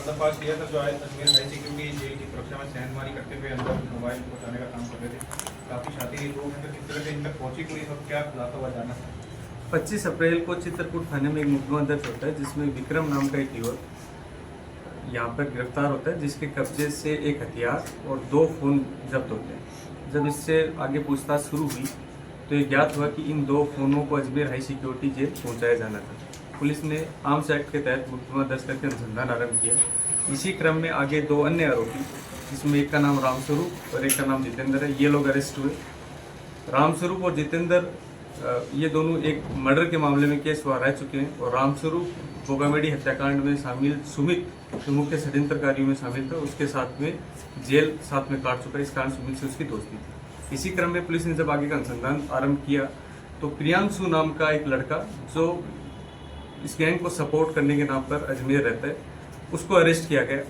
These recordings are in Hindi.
पर्दाफाश किया था जो अजमेर हाई सिक्योरिटी जेल की सुरक्षा में सेंधमारी करते हुए अंदर मोबाइल पहुंचाने का काम कर रहे थे। काफी शातिर लोग हैं, तो किस तरह से इन तक पहुंची पूरी सब क्या खुलासा हुआ जानना था। 25 अप्रैल को चित्रकूट थाने में एक मुकदमा दर्ज होता है जिसमें विक्रम नाम का एक युवक यहाँ पर गिरफ्तार होता है, जिसके कब्जे से एक हथियार और 2 फोन जब्त होते हैं। जब इससे आगे पूछताछ शुरू हुई तो ये ज्ञात हुआ कि इन 2 फोनों को अजमेर हाई सिक्योरिटी जेल पहुँचाया जाना था। पुलिस ने आर्म्स एक्ट के तहत मुकदमा दर्ज करके अनुसंधान आरंभ किया। इसी क्रम में आगे 2 अन्य आरोपी, जिसमें एक का नाम रामस्वरूप और एक का नाम जितेंद्र है, ये लोग अरेस्ट हुए। रामस्वरूप और जितेंद्र ये दोनों एक मर्डर के मामले में केस रह चुके हैं और रामस्वरूप बोगामेडी हत्याकांड में शामिल सुमित जो मुख्य षड्यंत्रकारियों में शामिल था, उसके साथ में जेल साथ में काट चुका है। इस कारण सुमित से उसकी दोस्ती थी। इसी क्रम में पुलिस ने जब आगे का अनुसंधान आरंभ किया तो प्रियांशु नाम का एक लड़का जो इस गैंग को सपोर्ट करने के नाम पर अजमेर रहता है, उसको अरेस्ट किया गया।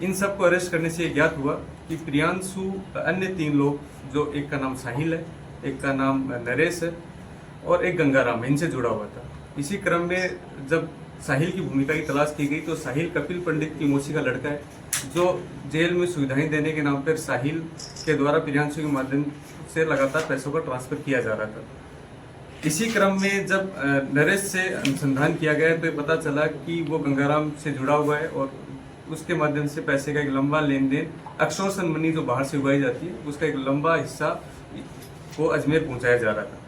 इन सब को अरेस्ट करने से ज्ञात हुआ कि प्रियांशु अन्य 3 लोग, जो एक का नाम साहिल है, एक का नाम नरेश है और एक गंगाराम, इनसे जुड़ा हुआ था। इसी क्रम में जब साहिल की भूमिका की तलाश की गई तो साहिल कपिल पंडित की मौसी का लड़का है, जो जेल में सुविधाएं देने के नाम पर साहिल के द्वारा प्रियांशु के माध्यम से लगातार पैसों का ट्रांसफर किया जा रहा था। इसी क्रम में जब नरेश से अनुसंधान किया गया तो ये पता चला कि वो गंगाराम से जुड़ा हुआ है और उसके माध्यम से पैसे का एक लंबा लेन देन, एक्सटॉर्शन मनी जो बाहर से उगाई जाती है, उसका एक लंबा हिस्सा को अजमेर पहुंचाया जा रहा था।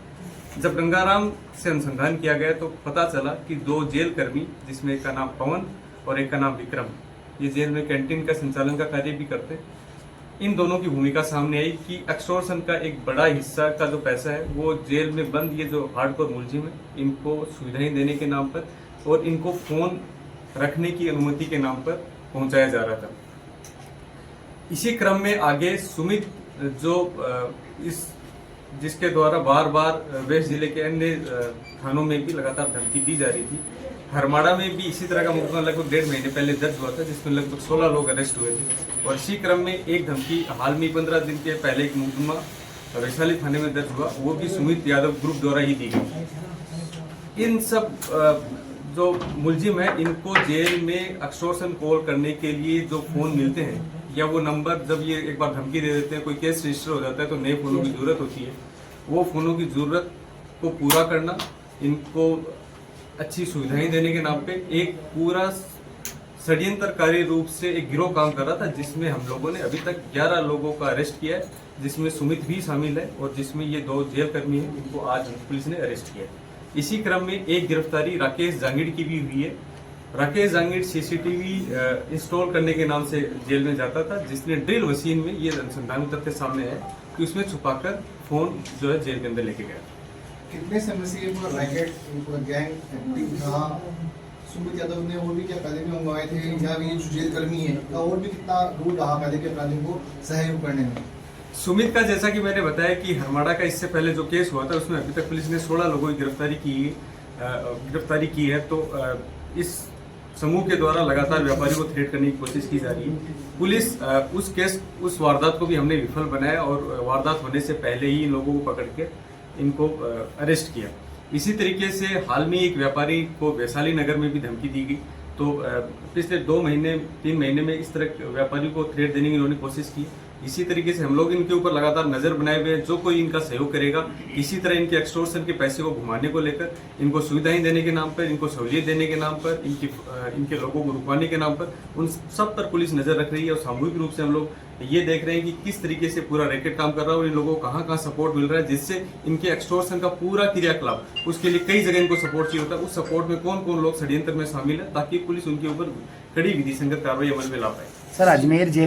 जब गंगाराम से अनुसंधान किया गया तो पता चला कि 2 जेल कर्मी, जिसमें एक का नाम पवन और एक का नाम विक्रम, ये जेल में कैंटीन का संचालन का कार्य भी करते। इन दोनों की भूमिका सामने आई कि एक्सटॉर्शन का एक बड़ा हिस्सा का जो पैसा है वो जेल में बंद ये जो हार्डकोर मुलजिम है, इनको सुविधाएं देने के नाम पर और इनको फोन रखने की अनुमति के नाम पर पहुंचाया जा रहा था। इसी क्रम में आगे सुमित जो जिसके द्वारा बार बार वेस्ट जिले के अन्य थानों में भी लगातार धमकी दी जा रही थी। हरमाड़ा में भी इसी तरह का मुकदमा लगभग 1.5 महीने पहले दर्ज हुआ था, जिसमें लगभग 16 लोग अरेस्ट हुए थे। और इसी क्रम में एक धमकी हाल में 15 दिन के पहले एक मुकदमा वैशाली थाने में दर्ज हुआ, वो भी सुमित यादव ग्रुप द्वारा ही दी गई। इन सब जो मुलजिम है, इनको जेल में एक्सटॉर्शन कॉल करने के लिए जो फोन मिलते हैं या वो नंबर, जब ये एक बार धमकी दे देते हैं, कोई केस रजिस्टर हो जाता है तो नए फोनों की जरूरत होती है। वो फोनों की जरूरत को पूरा करना, इनको अच्छी सुविधाएं देने के नाम पे एक पूरा षड्यंत्रकारी रूप से एक गिरोह काम कर रहा था, जिसमें हम लोगों ने अभी तक 11 लोगों का अरेस्ट किया है, जिसमें सुमित भी शामिल है और जिसमें ये 2 जेल कर्मी हैं, इनको आज पुलिस ने अरेस्ट किया है। इसी क्रम में एक गिरफ्तारी राकेश जांगिड़ की भी हुई है। राकेश जांगिड़ सीसीटीवी इंस्टॉल करने के नाम से जेल में जाता था, जिसने ड्रिल मशीन में ये अनुसंधान तथ्य सामने है कि उसमें छुपाकर फोन जो है जेल के अंदर लेके गया। कितने समय से ये पूरा रैकेट, पूरा गैंग एक्टिव था? सुमित यादव ने और भी क्या अपराधी में मंगवाए थे, या ये जो जेल कर्मी है और भी कितना रोल रहा पहले के अपराधियों को सहयोग करने में? सुमित का जैसा कि मैंने बताया कि हरमाड़ा का इससे पहले जो केस हुआ था उसमें अभी तक पुलिस ने 16 लोगों की गिरफ्तारी की है। तो इस समूह के द्वारा लगातार व्यापारी को थ्रेट करने की कोशिश की जा रही है। पुलिस उस वारदात को भी हमने विफल बनाया और वारदात होने से पहले ही लोगों को पकड़ के इनको अरेस्ट किया। इसी तरीके से हाल में एक व्यापारी को वैशाली नगर में भी धमकी दी गई। तो पिछले 2-3 महीने में इस तरह व्यापारी को थ्रेट देने की इन्होंने कोशिश की। इसी तरीके से हम लोग इनके ऊपर लगातार नजर बनाए हुए हैं। जो कोई इनका सहयोग करेगा, इसी तरह इनके एक्सटॉर्शन के पैसे को घुमाने को लेकर, इनको सुविधाएं देने के नाम पर, इनको सहूलियत देने के नाम पर, इनके लोगों को रुकवाने के नाम पर, उन सब पर पुलिस नजर रख रही है। और सामूहिक रूप से हम लोग ये देख रहे हैं कि किस तरीके से पूरा रैकेट काम कर रहा है और इन लोगों को कहाँ सपोर्ट मिल रहा है, जिससे इनके एक्सटॉर्शन का पूरा क्रियाकलाप, उसके लिए कई जगह इनको सपोर्ट चाहिए होता है। उस सपोर्ट में कौन कौन लोग षड्यंत्र में शामिल है, ताकि पुलिस उनके ऊपर कड़ी विधि संगत कार्रवाई अमल में ला पाए। Sir, Ajmer jail